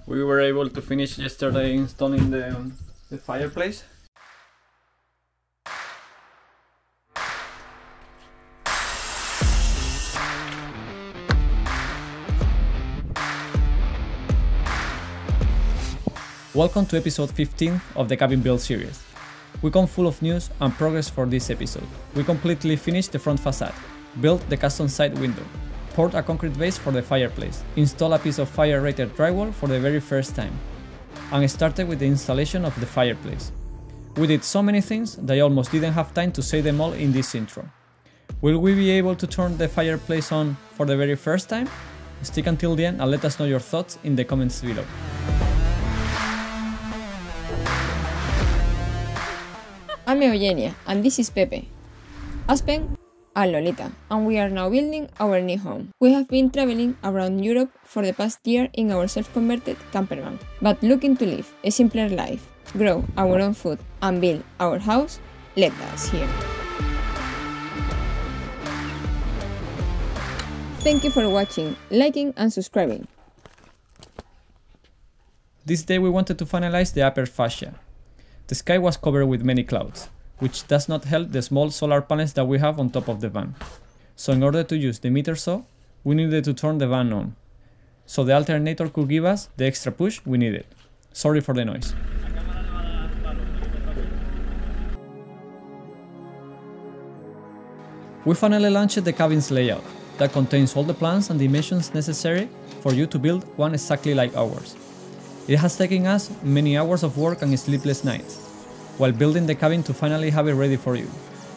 We were able to finish yesterday installing the fireplace. Welcome to episode 15 of the Cabin Build series. We come full of news and progress for this episode. We completely finished the front facade, built the custom side window, poured a concrete base for the fireplace, installed a piece of fire-rated drywall for the very first time, and started with the installation of the fireplace. We did so many things that I almost didn't have time to say them all in this intro. Will we be able to turn the fireplace on for the very first time? Stick until the end and let us know your thoughts in the comments below. I'm Eugenia and this is Pepe, Aspen and Lolita, and we are now building our new home. We have been traveling around Europe for the past year in our self-converted camper van, but looking to live a simpler life, grow our own food and build our house led us here. Thank you for watching, liking and subscribing. This day we wanted to finalize the upper fascia. The sky was covered with many clouds, which does not help the small solar panels that we have on top of the van. So in order to use the meter saw, we needed to turn the van on, so the alternator could give us the extra push we needed. Sorry for the noise. We finally launched the cabin's layout, that contains all the plans and dimensions necessary for you to build one exactly like ours. It has taken us many hours of work and sleepless nights while building the cabin to finally have it ready for you,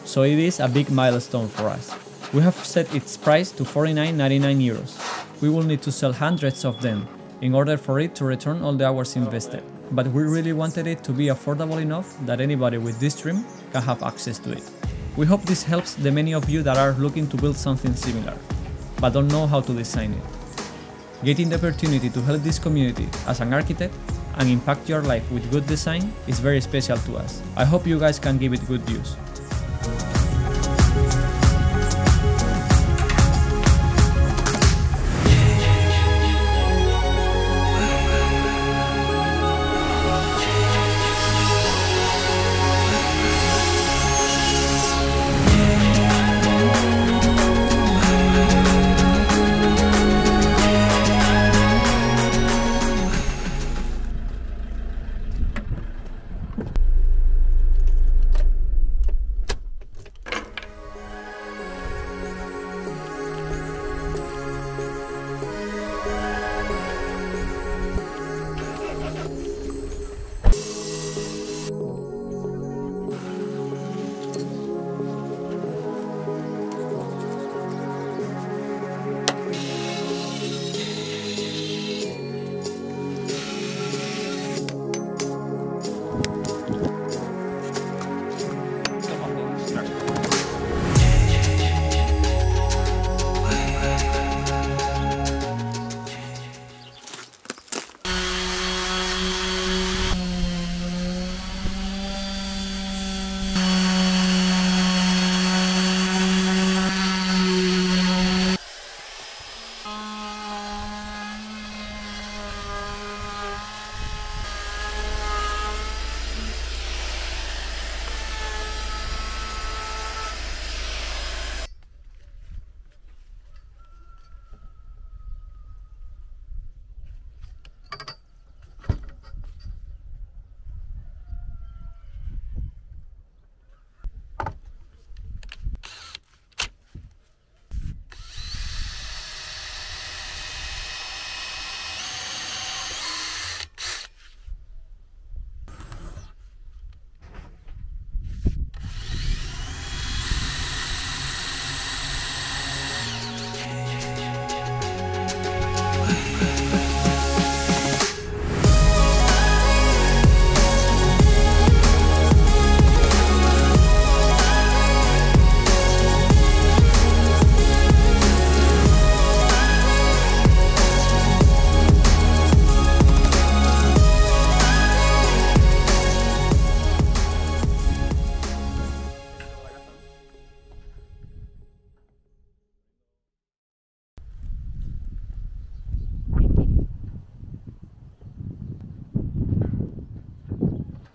so it is a big milestone for us. We have set its price to 49.99 euros. We will need to sell hundreds of them in order for it to return all the hours invested, but we really wanted it to be affordable enough that anybody with this dream can have access to it. We hope this helps the many of you that are looking to build something similar, but don't know how to design it. Getting the opportunity to help this community as an architect and impact your life with good design is very special to us. I hope you guys can give it good use.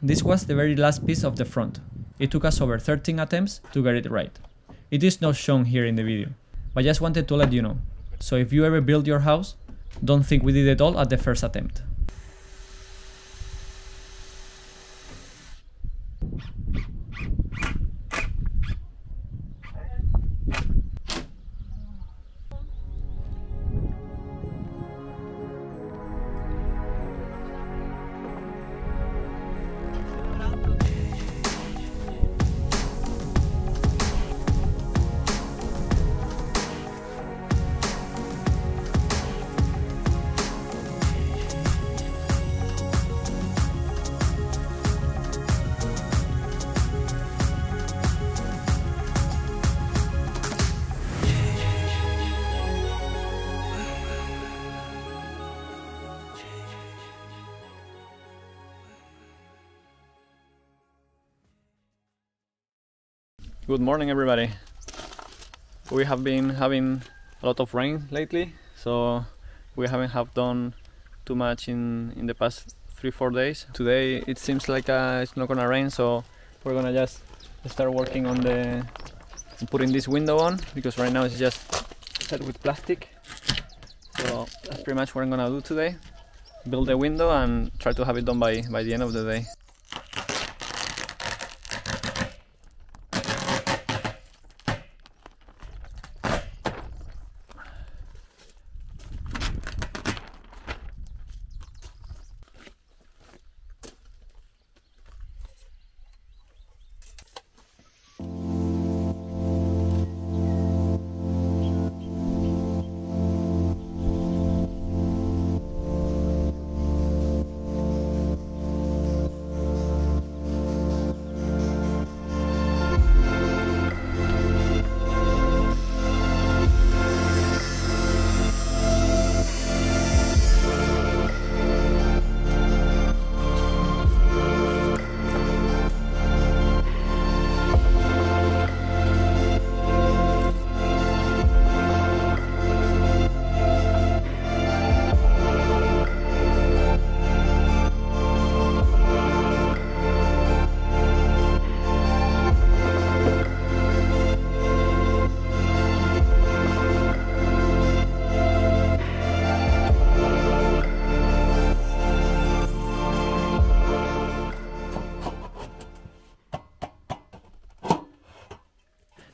this was the very last piece of the front. It took us over 13 attempts to get it right. It is not shown here in the video, but I just wanted to let you know. So if you ever build your house, don't think we did it all at the first attempt. Good morning, everybody. We have been having a lot of rain lately, so we haven't done too much in the past 3-4 days. Today it seems like it's not gonna rain, so we're gonna just start working on putting this window on, because right now it's just set with plastic. So that's pretty much what I'm gonna do today. Build a window and try to have it done by the end of the day.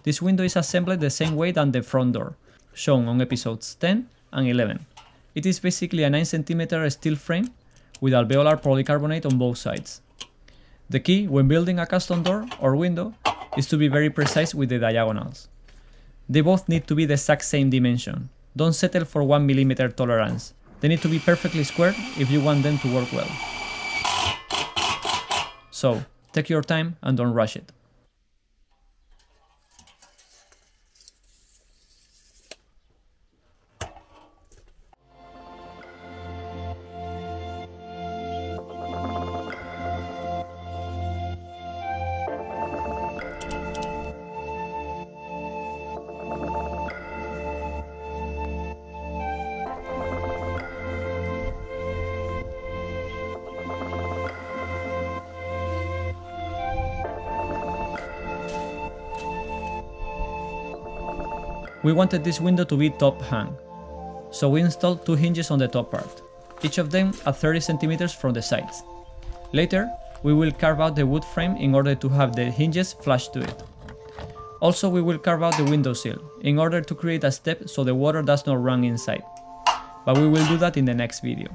This window is assembled the same way than the front door, shown on episodes 10 and 11. It is basically a 9 cm steel frame with alveolar polycarbonate on both sides. The key when building a custom door or window is to be very precise with the diagonals. They both need to be the exact same dimension. Don't settle for 1 mm tolerance. They need to be perfectly square if you want them to work well. So, take your time and don't rush it. We wanted this window to be top hang, so we installed 2 hinges on the top part, each of them at 30 cm from the sides. Later, we will carve out the wood frame in order to have the hinges flush to it. Also, we will carve out the window sill in order to create a step so the water does not run inside, but we will do that in the next video.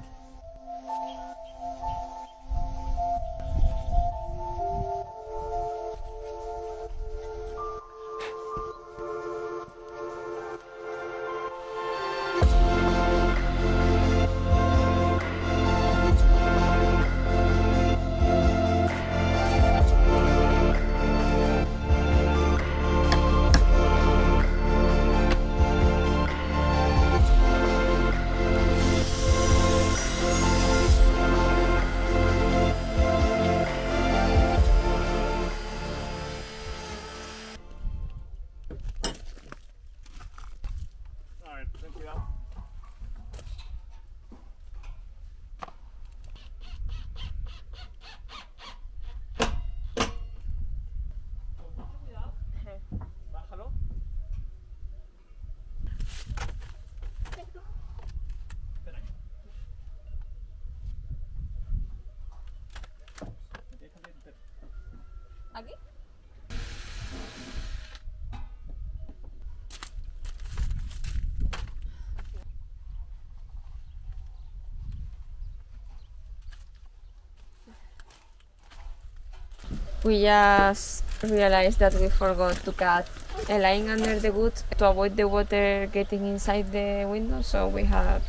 We just realized that we forgot to cut a line under the wood to avoid the water getting inside the window, so we had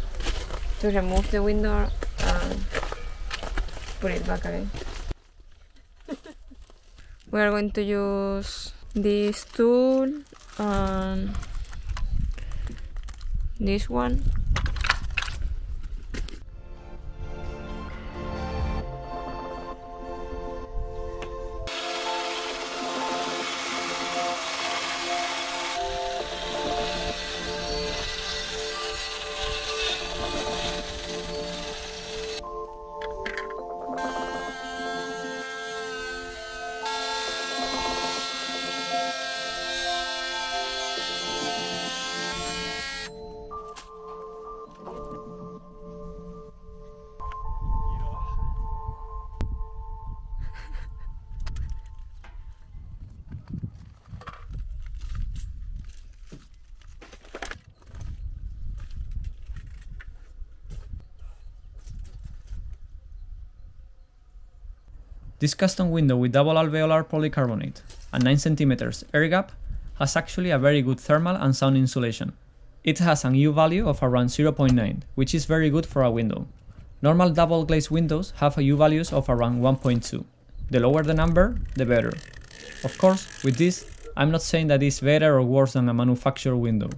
to remove the window and put it back again. We are going to use this tool and this one. This custom window with double alveolar polycarbonate and 9 cm air gap has actually a very good thermal and sound insulation. It has an U value of around 0.9, which is very good for a window. Normal double glazed windows have a U values of around 1.2. The lower the number, the better. Of course, with this, I'm not saying that it's better or worse than a manufactured window,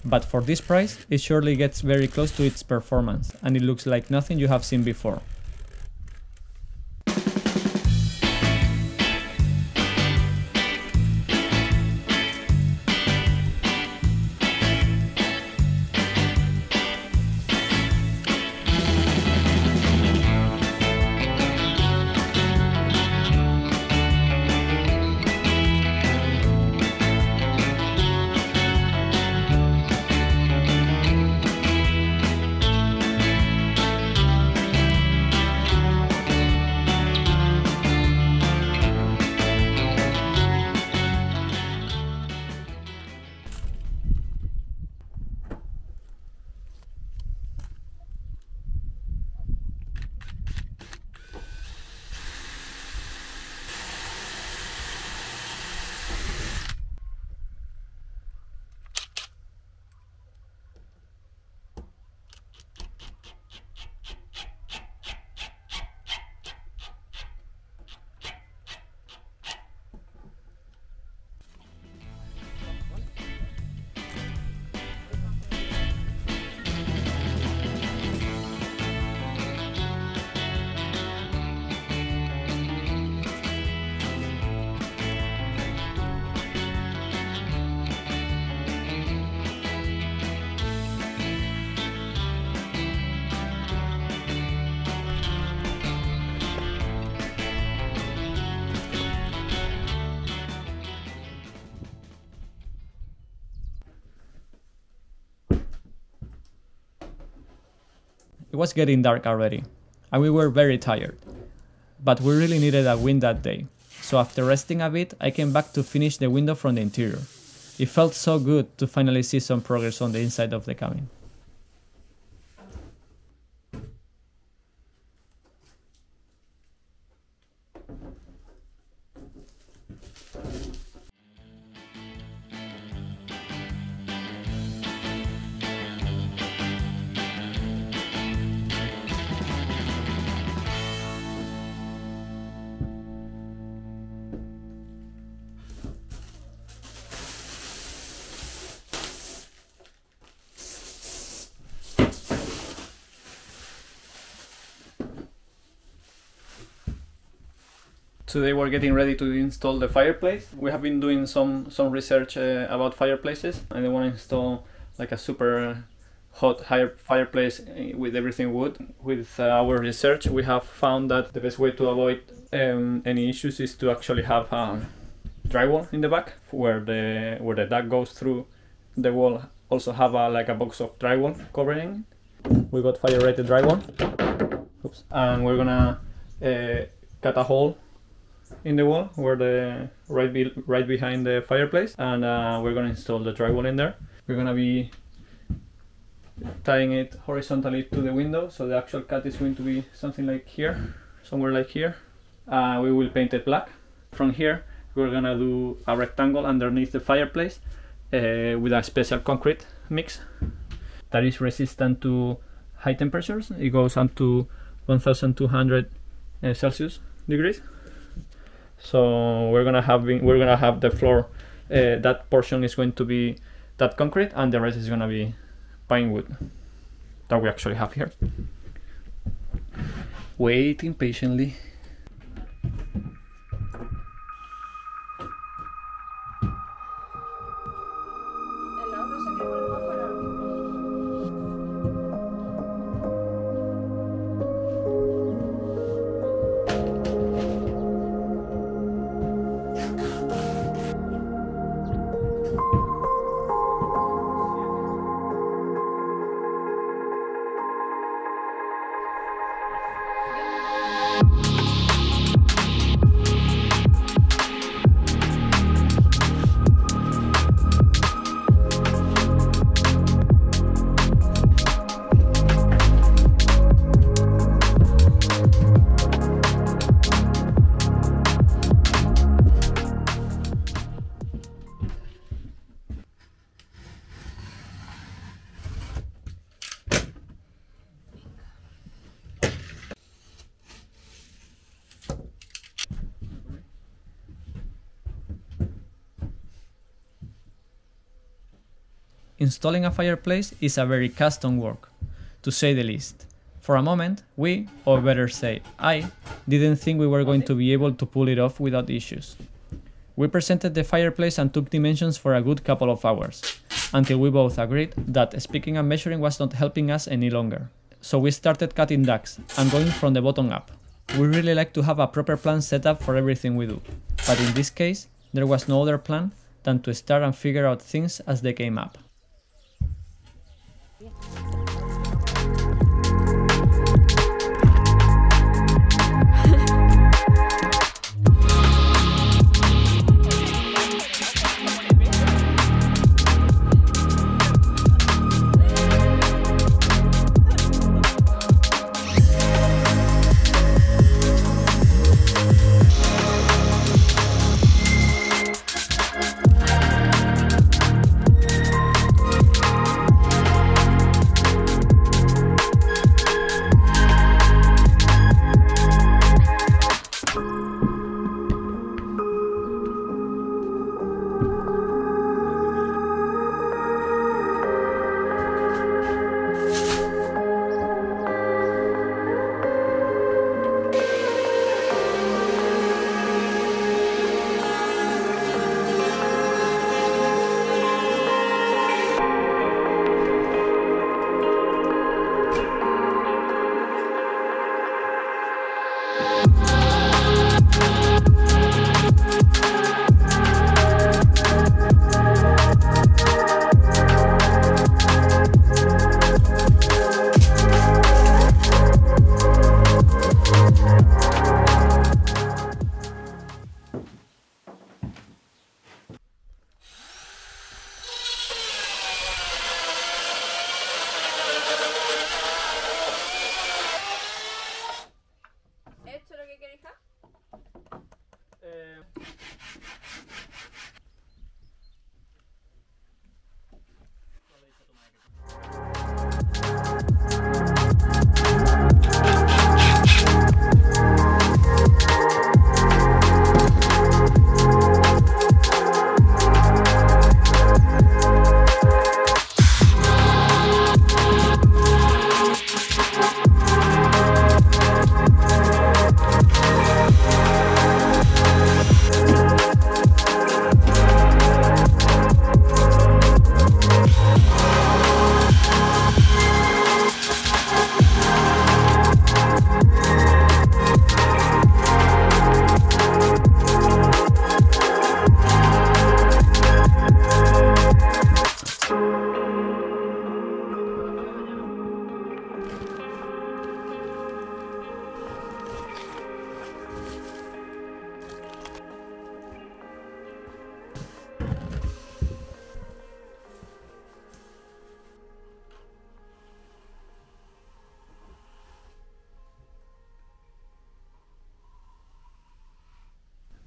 but for this price, it surely gets very close to its performance, and it looks like nothing you have seen before. It was getting dark already, and we were very tired. But we really needed a wind that day, so after resting a bit, I came back to finish the window from the interior. It felt so good to finally see some progress on the inside of the cabin. Today we're getting ready to install the fireplace. We have been doing some research about fireplaces. I don't want to install like a super hot fireplace with everything wood. With our research we have found that the best way to avoid any issues is to actually have drywall in the back where the duct goes through the wall. Also have like a box of drywall covering. We got fire rated drywall. Oops. And we're gonna cut a hole in the wall where the right behind the fireplace, and we're gonna install the drywall in there. We're gonna be tying it horizontally to the window, so the actual cut is going to be something like here, somewhere like here. We will paint it black. from here, we're gonna do a rectangle underneath the fireplace with a special concrete mix that is resistant to high temperatures. It goes up to 1200 Celsius degrees. So we're gonna have the floor. That portion is going to be that concrete, and the rest is gonna be pine wood that we actually have here. Waiting patiently. Installing a fireplace is a very custom work, to say the least. For a moment, we, or better say, I, didn't think we were going to be able to pull it off without issues. We presented the fireplace and took dimensions for a good couple of hours, until we both agreed that speaking and measuring was not helping us any longer. So we started cutting ducts and going from the bottom up. We really like to have a proper plan set up for everything we do, but in this case, there was no other plan than to start and figure out things as they came up.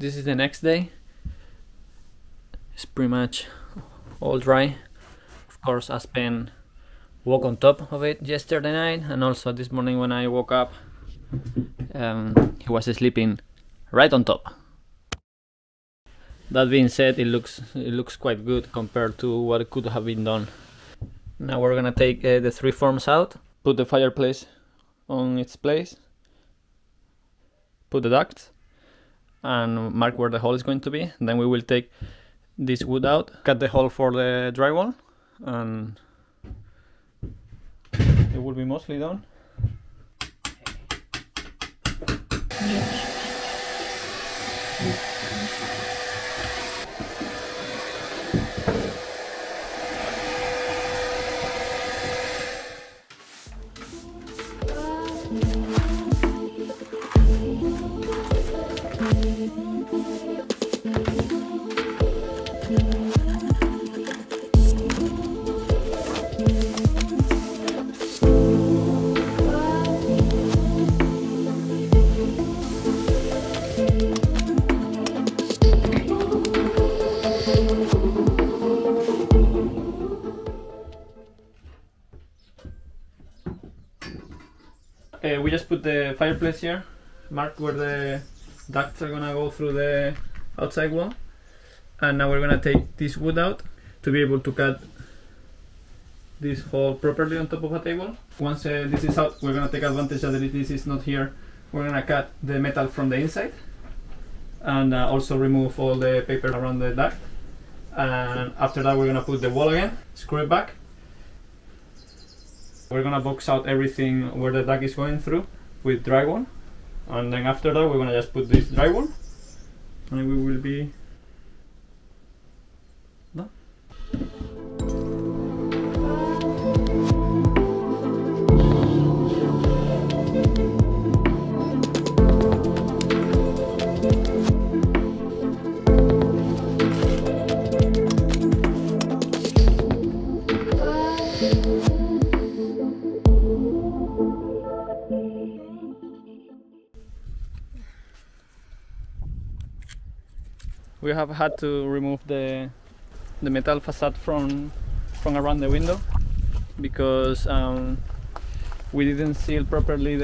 This is the next day. It's pretty much all dry. Of course, Aspen walked on top of it yesterday night, and also this morning when I woke up, he was sleeping right on top. That being said, it looks quite good compared to what could have been done. Now we're gonna take the 3 forms out, put the fireplace on its place, put the ducts, and mark where the hole is going to be. Then we will take this wood out, cut the hole for the drywall, and it will be mostly done. We just put the fireplace here, marked where the ducts are gonna go through the outside wall, and now we're gonna take this wood out to be able to cut this hole properly on top of a table. Once this is out, we're gonna take advantage that this is not here. We're gonna cut the metal from the inside and also remove all the paper around the duct, and after that we're gonna put the wall again, screw it back. We're gonna box out everything where the duct is going through with drywall, and then after that we're gonna just put this drywall and we will be done. We have had to remove the metal facade from around the window because we didn't seal properly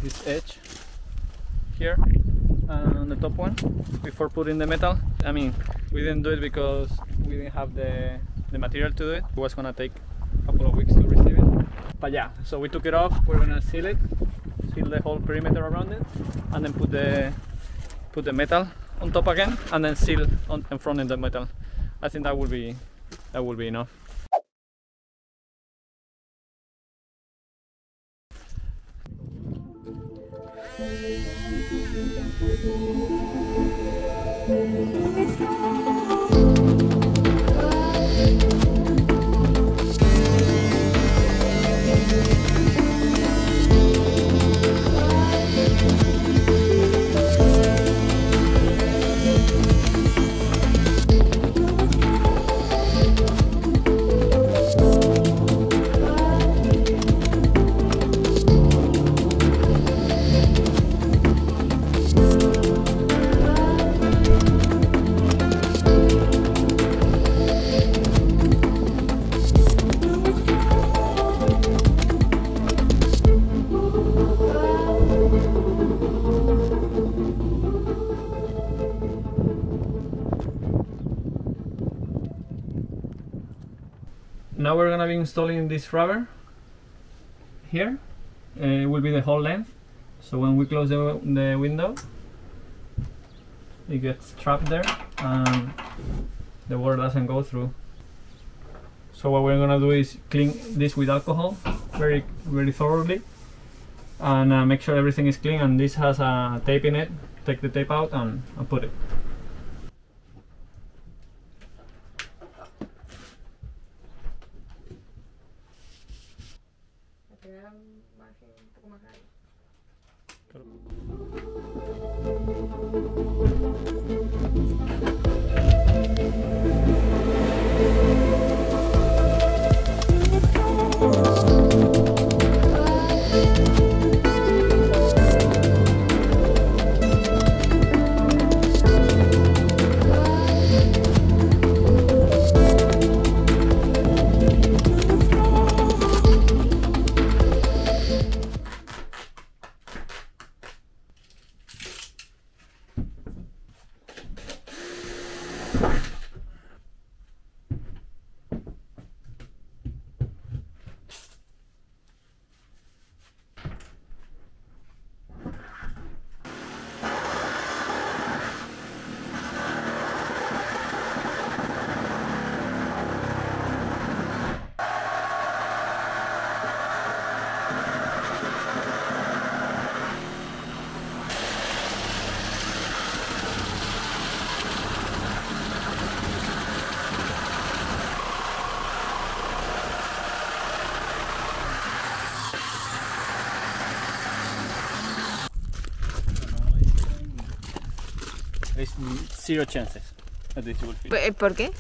this edge here on the top one before putting the metal. I mean, we didn't do it because we didn't have the material to do it. It was gonna take a couple of weeks to receive it. But yeah, so we took it off. We're gonna seal it. Seal the whole perimeter around it, and then put the metal on top again, and then seal in front of the metal. I think that will be enough. Now we're gonna be installing this rubber here. It will be the whole length, so when we close the window it gets trapped there and the water doesn't go through. So what we're gonna do is clean this with alcohol very thoroughly and make sure everything is clean, and this has a tape in it. Take the tape out and put it. There's zero chances that this will fit. ¿Por qué?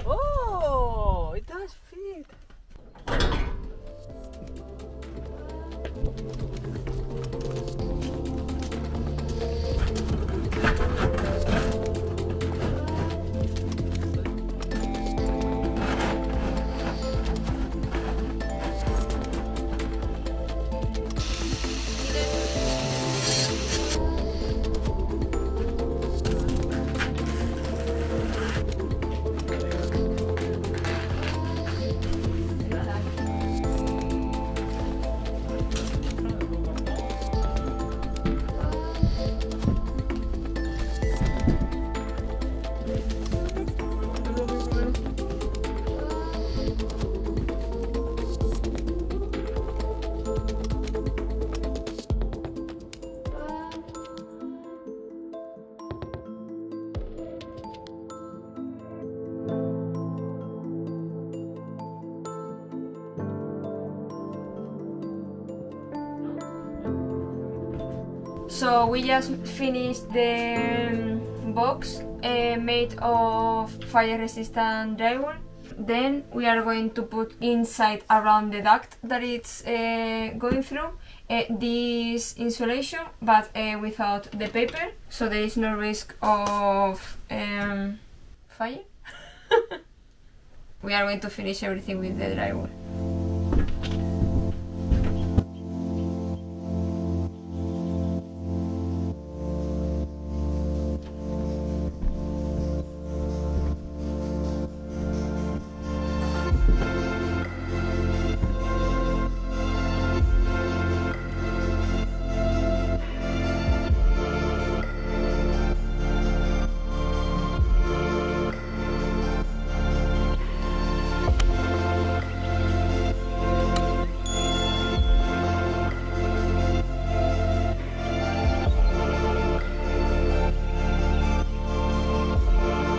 Oh, it does fit. So we just finished the box made of fire-resistant drywall. Then we are going to put inside around the duct that it's going through this insulation, but without the paper, so there is no risk of fire. We are going to finish everything with the drywall.